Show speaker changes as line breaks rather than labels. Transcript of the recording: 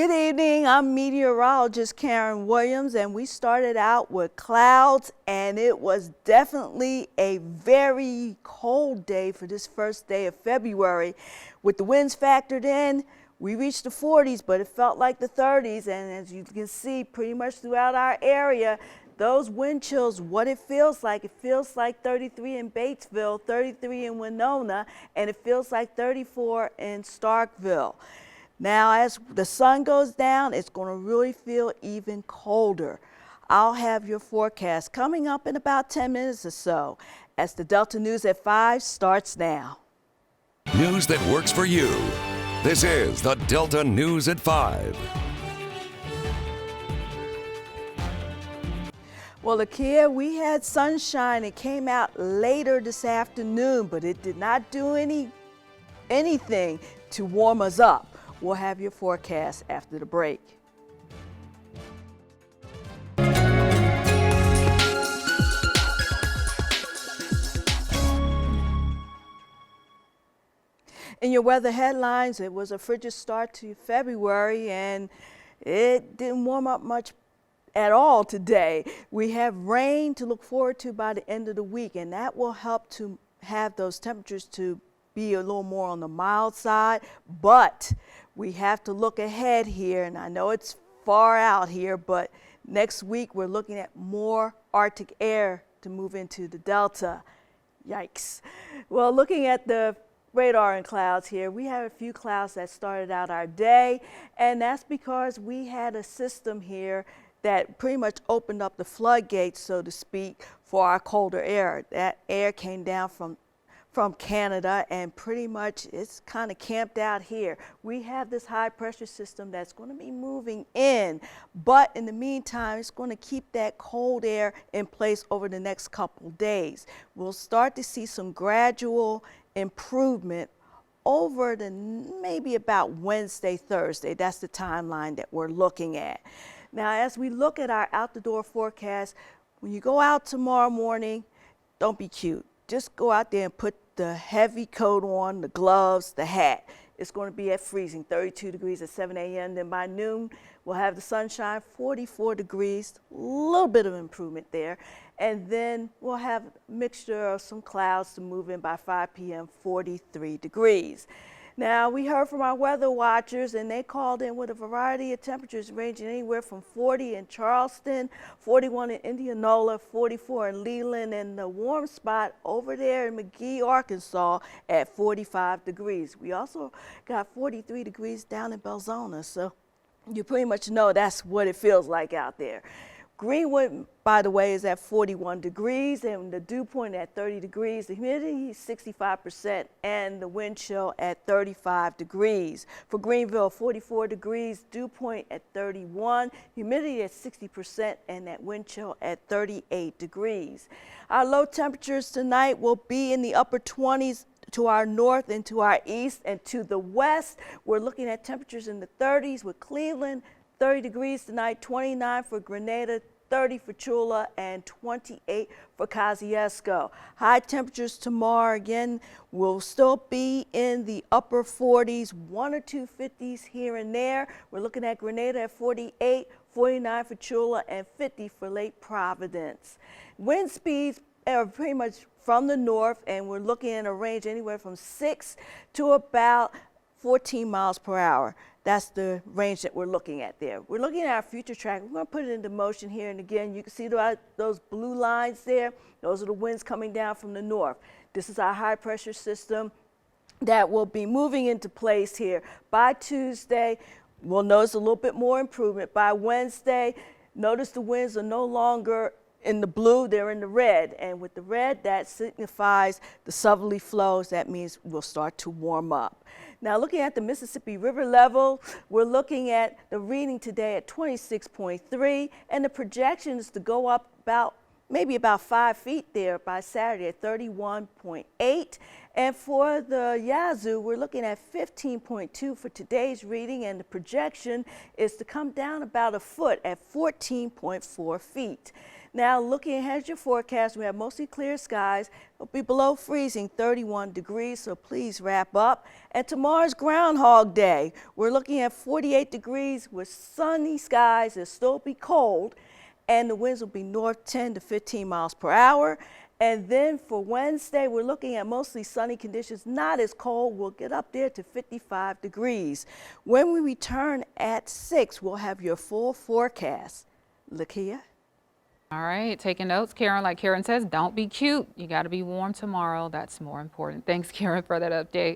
Good evening, I'm meteorologist Karen Williams, and we started out with clouds, and it was definitely a very cold day for this first day of February. With the winds factored in, we reached the 40s, but it felt like the 30s, and as you can see pretty much throughout our area, those wind chills, what it feels like 33 in Batesville, 33 in Winona, and it feels like 34 in Starkville. Now, as the sun goes down, it's going to really feel even colder. I'll have your forecast coming up in about 10 minutes or so as the Delta News at 5 starts now.
News that works for you. This is the Delta News at 5.
Well, Akia, we had sunshine. It came out later this afternoon, but it did not do anything to warm us up. We'll have your forecast after the break. In your weather headlines, it was a frigid start to February, and it didn't warm up much at all today. We have rain to look forward to by the end of the week, and that will help to have those temperatures to be a little more on the mild side, but we have to look ahead here, and I know it's far out here, but next week we're looking at more Arctic air to move into the Delta. Yikes. Well, looking at the radar and clouds here, we have a few clouds that started out our day, and that's because we had a system here that pretty much opened up the floodgates, so to speak, for our colder air. That air came down from Canada, and pretty much it's kind of camped out here. We have this high pressure system that's going to be moving in, but in the meantime, it's going to keep that cold air in place over the next couple days. We'll start to see some gradual improvement over the maybe about Wednesday, Thursday. That's the timeline that we're looking at. Now, as we look at our out the door forecast, when you go out tomorrow morning, don't be cute. Just go out there and put the heavy coat on, the gloves, the hat. It's going to be at freezing, 32 degrees at 7 a.m. Then by noon, we'll have the sunshine, 44 degrees, a little bit of improvement there. And then we'll have a mixture of some clouds to move in by 5 p.m., 43 degrees. Now, we heard from our weather watchers, and they called in with a variety of temperatures ranging anywhere from 40 in Charleston, 41 in Indianola, 44 in Leland, and the warm spot over there in McGee, Arkansas at 45 degrees. We also got 43 degrees down in Belzona, so you pretty much know that's what it feels like out there. Greenwood, by the way, is at 41 degrees, and the dew point at 30 degrees. The humidity is 65%, and the wind chill at 35 degrees. For Greenville, 44 degrees, dew point at 31, humidity at 60%, and that wind chill at 38 degrees. Our low temperatures tonight will be in the upper 20s to our north and to our east, and to the west, we're looking at temperatures in the 30s with Cleveland, 30 degrees tonight, 29 for Grenada, 30 for Chula, and 28 for Kosciuszko. High temperatures tomorrow again will still be in the upper 40s, 1 or 2 50s here and there. We're looking at Grenada at 48, 49 for Chula, and 50 for Lake Providence. Wind speeds are pretty much from the north, and we're looking at a range anywhere from 6 to about 14 miles per hour. That's the range that we're looking at there. We're looking at our future track. We're going to put it into motion here, and again, you can see those blue lines there. Those are the winds coming down from the north. This is our high pressure system that will be moving into place here. By Tuesday, we'll notice a little bit more improvement. By Wednesday, notice the winds are no longer in the blue, they're in the red, and with the red, that signifies the southerly flows. That means we'll start to warm up. Now, looking at the Mississippi River level, we're looking at the reading today at 26.3, and the projection is to go up maybe about 5 feet there by Saturday at 31.8. And for the Yazoo, we're looking at 15.2 for today's reading, and the projection is to come down about a foot at 14.4 feet. Now, looking ahead at your forecast, we have mostly clear skies. It'll be below freezing, 31 degrees, so please wrap up. And tomorrow's Groundhog Day. We're looking at 48 degrees with sunny skies. It'll still be cold, and the winds will be north 10 to 15 miles per hour. And then for Wednesday, we're looking at mostly sunny conditions, not as cold. We'll get up there to 55 degrees. When we return at 6, we'll have your full forecast. Lakia?
All right, taking notes, Karen. Like Karen says, don't be cute. You got to be warm tomorrow. That's more important. Thanks, Karen, for that update.